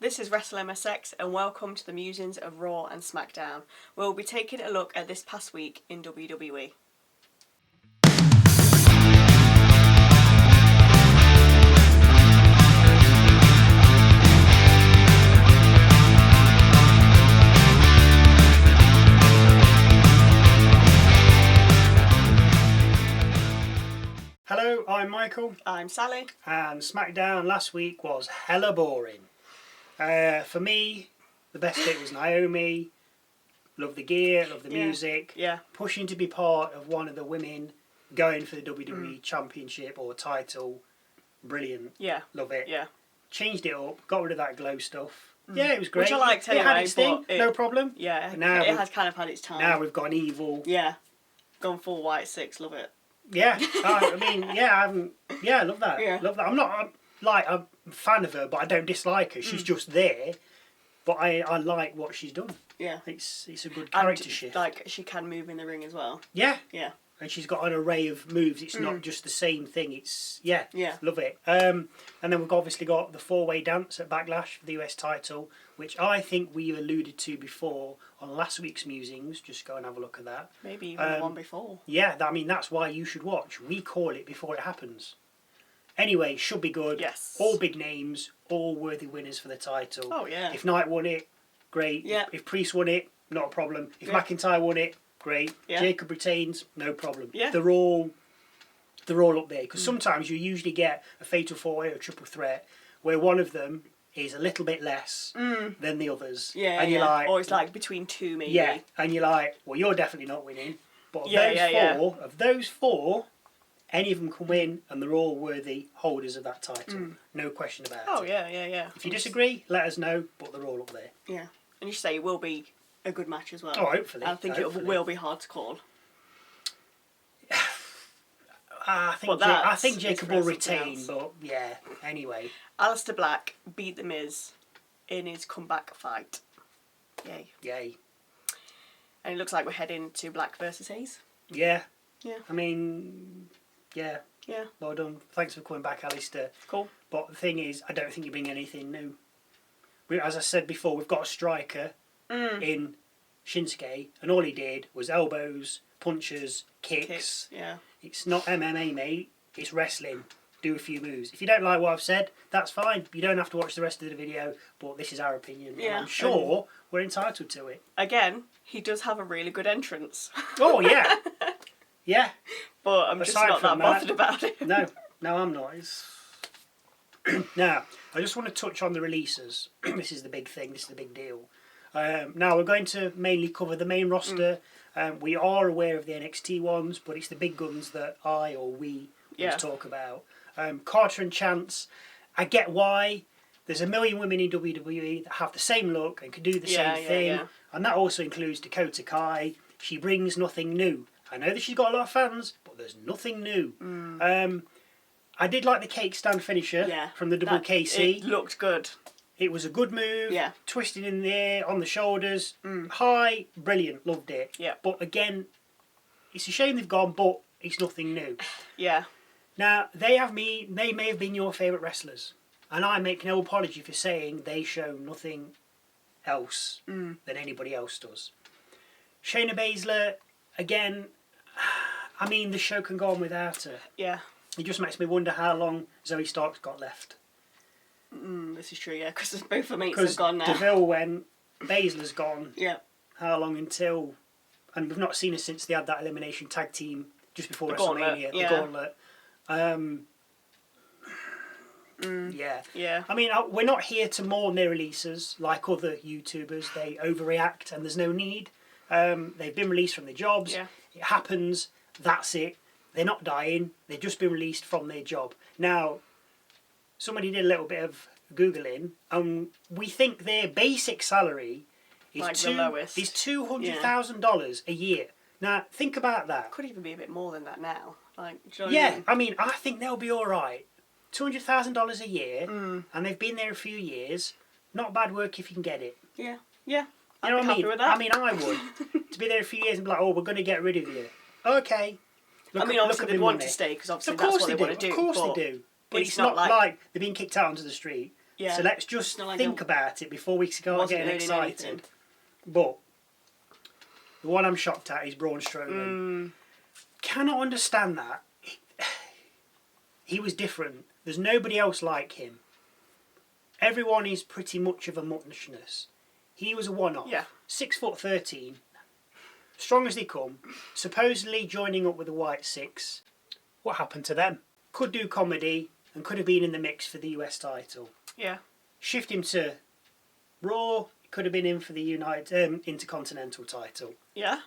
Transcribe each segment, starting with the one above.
This is WrestleMSX and welcome to the Musings of Raw and Smackdown. We'll be taking a look at this past week in WWE. Hello, I'm Michael. I'm Sally. And SmackDown last week was hella boring. For me, the best bit was Naomi. Love the gear, love the music. Yeah. Pushing to be part of one of the women going for the WWE Championship or title. Brilliant. Yeah. Love it. Yeah. Changed it up, got rid of that glow stuff. Yeah, it was great. Which I liked it anyway, had its thing, but no problem. Yeah, But now it has kind of had its time. Now we've gone evil. Yeah. Gone full white 6, love it. Yeah, I love that. Yeah. Love that. I'm a fan of her, but I don't dislike her. She's just there, but I like what she's done. Yeah. It's a good character and, shift. Like, she can move in the ring as well. Yeah. Yeah. And she's got an array of moves. It's not just the same thing. It's yeah. Love it. And then we've obviously got the 4-way dance at Backlash for the US title, which I think we alluded to before on last week's Musings. Just go and have a look at that. Maybe even the one before. Yeah, that's why you should watch. We call it before it happens. Anyway, should be good. Yes. All big names, all worthy winners for the title. Oh, yeah. If Knight won it, great. Yeah. If Priest won it, not a problem. If McIntyre won it, great. Yeah. Jacob retains, no problem. Yeah. They're all up there. Because sometimes you usually get a fatal 4-way or triple threat where one of them is a little bit less than the others. Yeah, and you're like, or it's like between two, maybe. yeah, and you're like, well, you're definitely not winning. But of those four, any of them can win, and they're all worthy holders of that title. No question about it. Oh, yeah. If you disagree, let us know, but they're all up there. Yeah. And you say it will be a good match as well. Oh, hopefully. I think it will be hard to call. I think Jacob will retain, but yeah, anyway. Aleister Black beat The Miz in his comeback fight. Yay. Yay. And it looks like we're heading to Black versus Hayes. Yeah. Yeah. I mean, yeah. Yeah. Well done. Thanks for coming back, Aleister. Cool. But the thing is, I don't think you bring anything new. As I said before, we've got a striker in Shinsuke, and all he did was elbows, punches, kicks. Yeah. It's not MMA, mate. It's wrestling. Do a few moves. If you don't like what I've said, that's fine. You don't have to watch the rest of the video, but this is our opinion. Yeah. And I'm sure we're entitled to it. Again, he does have a really good entrance. Oh, yeah. Yeah. But I'm just not that bothered about it. No, I'm not. Now, I just want to touch on the releases. This is the big thing. This is the big deal. Now, we're going to mainly cover the main roster. We are aware of the NXT ones, but it's the big guns that we talk about. Carter and Chance, I get why. There's a million women in WWE that have the same look and can do the same thing. Yeah. And that also includes Dakota Kai. She brings nothing new. I know that she's got a lot of fans, but there's nothing new. I did like the cake stand finisher from the double KC. It looked good. It was a good move. Yeah. Twisted in the air, on the shoulders. High, brilliant, loved it. Yeah. But again, it's a shame they've gone, but it's nothing new. Yeah. Now, they may have been your favourite wrestlers. And I make no apology for saying they show nothing else than anybody else does. Shayna Baszler, again, I mean, the show can go on without her. Yeah. It just makes me wonder how long Zoe Stark's got left. This is true, yeah, because both her mates have gone now. DeVille went, Baszler's gone. Yeah. How long until... And we've not seen her since they had that elimination tag team just before WrestleMania. The Gauntlet. Yeah. I mean, we're not here to mourn their releases like other YouTubers. They overreact and there's no need. They've been released from their jobs. Yeah. It happens. That's it. They're not dying. They've just been released from their job. Now, somebody did a little bit of Googling, and we think their basic salary is like the lowest. Is $200,000 a year. Now, think about that. Could even be a bit more than that now. Like, do you know what I mean, I think they'll be all right. $200,000 a year, and they've been there a few years. Not bad work if you can get it. Yeah. You know what I mean? I mean, I would. To be there a few years and be like, oh, we're going to get rid of you. Okay. Obviously they'd want to stay, because obviously that's what they want to do. Of course they do. But it's not like they're being kicked out onto the street. Yeah. So let's just think about it before we start getting excited. Anything. But the one I'm shocked at is Braun Strowman. Cannot understand that. He was different. There's nobody else like him. Everyone is pretty much of a muchness. He was a one-off. Yeah. 6'13", strong as they come. Supposedly joining up with the White Six. What happened to them? Could do comedy and could have been in the mix for the US title. Yeah. Shift him to Raw. Could have been in for the Intercontinental title. Yeah.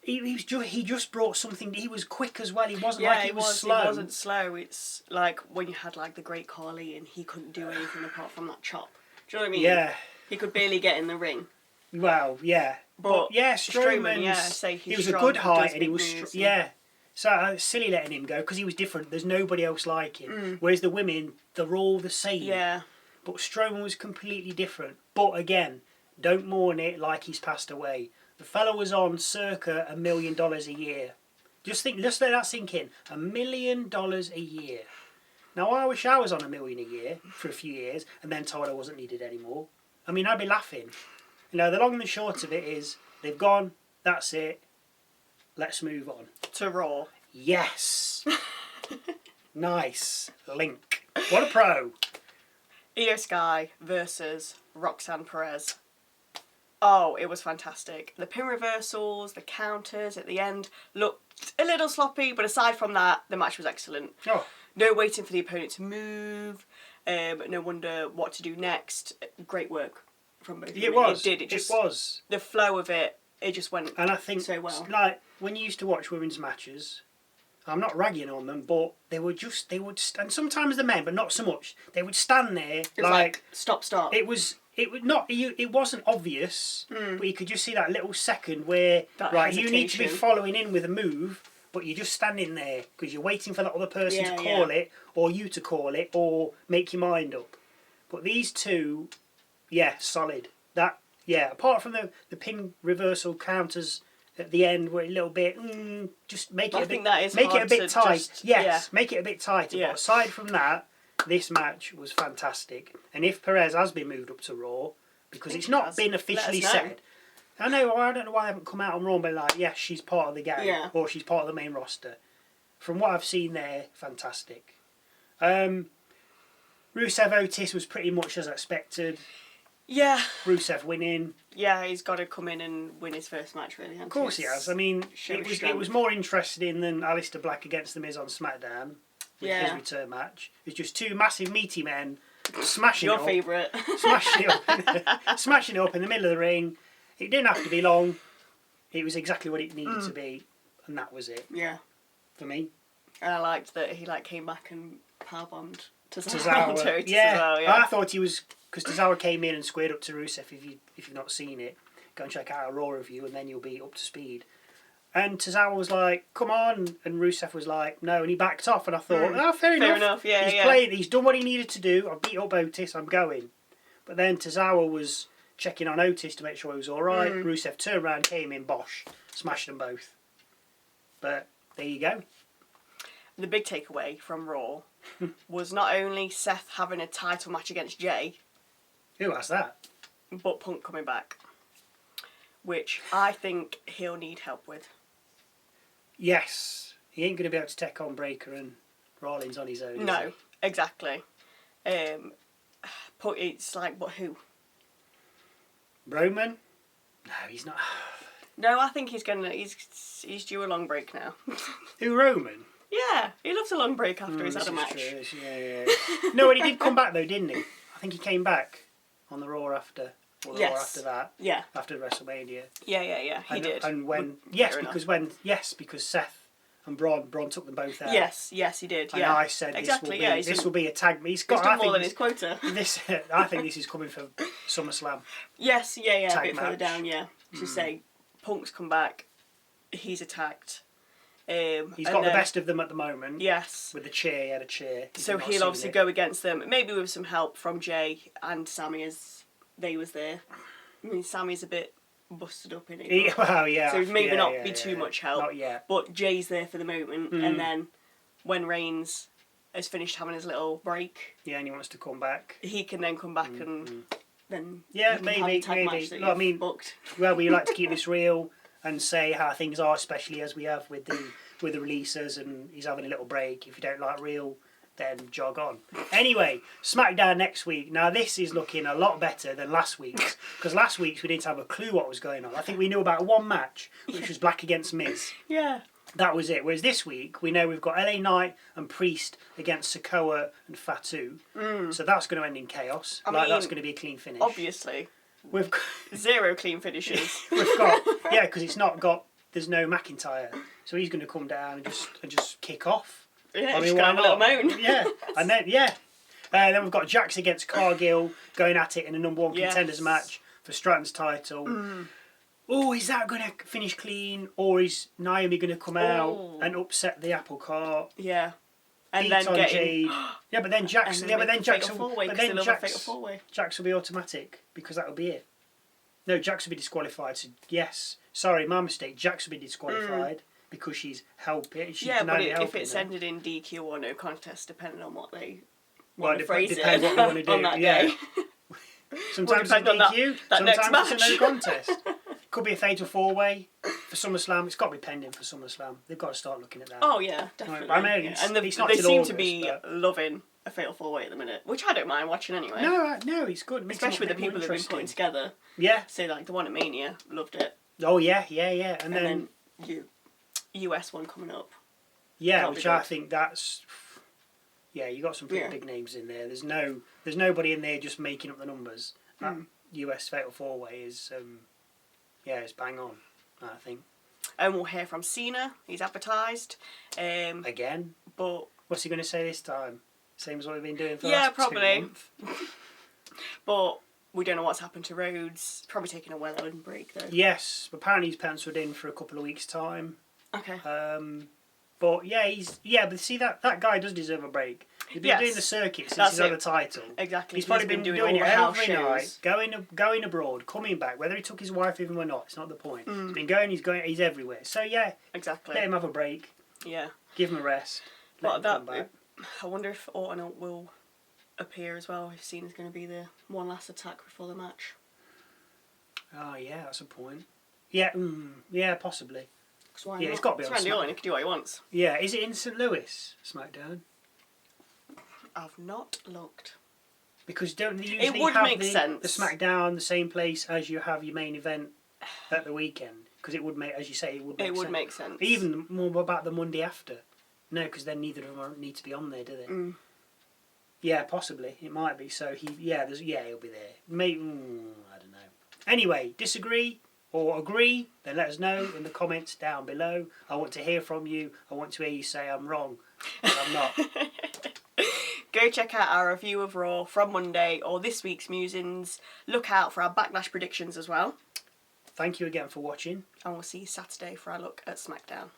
He just brought something. He was quick as well. He wasn't he was slow. He wasn't slow. It's like when you had like the Great Khali and he couldn't do anything apart from that chop. Do you know what I mean? Yeah. He could barely get in the ring. Well, yeah. But yeah, Strowman, he was strong, a good height and he was yeah. So it's silly letting him go because he was different. There's nobody else like him. Whereas the women, they're all the same. Yeah. But Strowman was completely different. But again, don't mourn it like he's passed away. The fellow was on circa $1 million a year. Just let that sink in. $1 million a year. Now I wish I was on $1 million a year for a few years and then told I wasn't needed anymore. I mean, I'd be laughing. You know, the long and the short of it is they've gone. That's it. Let's move on to Raw. Yes. Nice link. What a pro. Io Sky versus Roxanne Perez. Oh, it was fantastic. The pin reversals, the counters at the end looked a little sloppy, but aside from that, the match was excellent. Oh. No waiting for the opponent to move. No wonder what to do next. Great work from both of them. It was. It did. It was. The flow of it, it just went and I think so well. Like, when you used to watch women's matches, I'm not ragging on them, but they would, and sometimes the men, but not so much, they would stand there like stop. It wasn't obvious, but you could just see that little second where you need to be following in with a move, but you're just standing there because you're waiting for that other person to call it, or you to call it, or make your mind up. But these two, solid. That apart from the pin reversal counters at the end were a little bit just make it a bit tight. Make it a bit tighter. But aside from that, this match was fantastic. And if Perez has been moved up to Raw, because it's not been officially said. I don't know why they haven't come out on Raw and been like, yes, she's part of the gang or she's part of the main roster. From what I've seen there, fantastic. Rusev Otis was pretty much as expected. Yeah. Rusev winning. Yeah, he's got to come in and win his first match, really. Of course he has. I mean, it was more interesting than Aleister Black against The Miz on SmackDown. With his return match. It's just two massive meaty men smashing Your favourite. smashing it up in the middle of the ring. It didn't have to be long. It was exactly what it needed to be. And that was it. Yeah. For me. And I liked that he came back and powerbombed Tozawa. As well, I thought he was... Because Tozawa came in and squared up to Rusev. If you've not seen it, go and check out our Raw review and then you'll be up to speed. And Tozawa was like, come on. And Rusev was like, no. And he backed off. And I thought, fair enough. He's played. He's done what he needed to do. I've beat up Otis. I'm going. But then Tozawa was checking on Otis to make sure he was all right. Rusev turned around, came in, bosh. Smashed them both. But there you go. The big takeaway from Raw was not only Seth having a title match against Jay. Who has that? But Punk coming back. Which I think he'll need help with. Yes. He ain't going to be able to take on Breaker and Rollins on his own. No, exactly. It's like, but who? Roman? No, he's not. No, I think he's due a long break now. Who, Roman? Yeah, he loves a long break after he's had a match. True. Yeah. No, but he did come back though, didn't he? I think he came back on the Raw after. Or the Raw after that. Yeah. After WrestleMania. Yeah. He did. And because Seth and Braun took them both out. Yes, he did. And I said this will be a tag. He's done more than his quota. I think this is coming for SummerSlam. Yes, a bit further down. Yeah, to say Punk's come back, he's attacked. He's got the best of them at the moment. Yes. With the chair, he had a chair. So he'll obviously go against them, maybe with some help from Jay and Sammy as they was there. I mean, Sammy's a bit busted up in it. So maybe not be too much help. Not yet. But Jay's there for the moment, and then when Reigns has finished having his little break, Yeah, and he wants to come back. he can then come back and then Yeah, you can have a tag match that you've booked. Well, we like to keep this real and say how things are, especially as we have with the releases, and he's having a little break. If you don't like real, then jog on. Anyway, SmackDown next week. Now this is looking a lot better than last week's, because last week's we didn't have a clue what was going on. I think we knew about one match, which was Black against Miz. Yeah. That was it. Whereas this week, we know we've got LA Knight and Priest against Sikoa and Fatu. So that's going to end in chaos. I mean, that's going to be a clean finish. Obviously. We've got, 0 clean finishes. we've got because it's not got. There's no McIntyre, so he's going to come down and just kick off. Yeah, I mean, just have a little moan. Yeah, and then then we've got Jax against Cargill going at it in a number 1 contenders match for Stratton's title. Oh, is that going to finish clean, or is Naomi going to come out and upset the apple cart? Yeah, and Beat then on get Jade. Yeah, but then Jax. and Yeah, but then Jax. Jax Will be automatic because that'll be it. No, Jax will be disqualified. So yes, sorry, my mistake. Jax will be disqualified because she's helping. Yeah, but if it's ended in DQ or no contest, depending on what they well, want to phrase depends what they want to do on that day. Sometimes it's DQ, that next sometimes it's a no match. contest. Could be a fatal 4-way for SummerSlam. It's got to be pending for SummerSlam. They've got to start looking at that. Oh yeah, definitely. I mean, and they seem to be loving a fatal 4-way at the minute, which I don't mind watching anyway. No, it's good. Especially with the people they've been putting together. Yeah. Say like the one at Mania, loved it. Oh yeah. And then US one coming up. Yeah, which I think that's. Yeah, you got some pretty big names in there. There's nobody in there just making up the numbers. That US Fatal 4-way is, it's bang on, I think. And we'll hear from Cena. He's advertised. Again? But what's he going to say this time? Same as what we've been doing for the last probably. 2 months. But we don't know what's happened to Rhodes. Probably taking a well-earned break, though. Yes, apparently he's penciled in for a couple of weeks' time. Okay. But but see that guy does deserve a break. He's been doing the circuit since he's had the title. Exactly. He's probably been doing it every night, going abroad, coming back. Whether he took his wife with him or not, it's not the point. He's been going. He's everywhere. So exactly. Let him have a break. Yeah. Give him a rest. Let him come back. I wonder if Orton will appear as well. If Cena's going to be the one last attack before the match. Oh yeah, that's a point. Yeah, possibly. Yeah, it's got to be on Randy Orton. He can do what he wants. Yeah, is it in St. Louis, SmackDown? I've not looked. Because don't they usually it would have make the sense. SmackDown the same place as you have your main event at the weekend? Because it would make, as you say, it would make sense. Even more about the Monday after. No, because then neither of them need to be on there, do they? Yeah, possibly. It might be. So he'll be there. Maybe, I don't know. Anyway, disagree or agree, then let us know in the comments down below. I want to hear from you. I want to hear you say I'm wrong. But I'm not. Go check out our review of Raw from Monday or this week's Musings. Look out for our Backlash predictions as well. Thank you again for watching. And we'll see you Saturday for our look at SmackDown.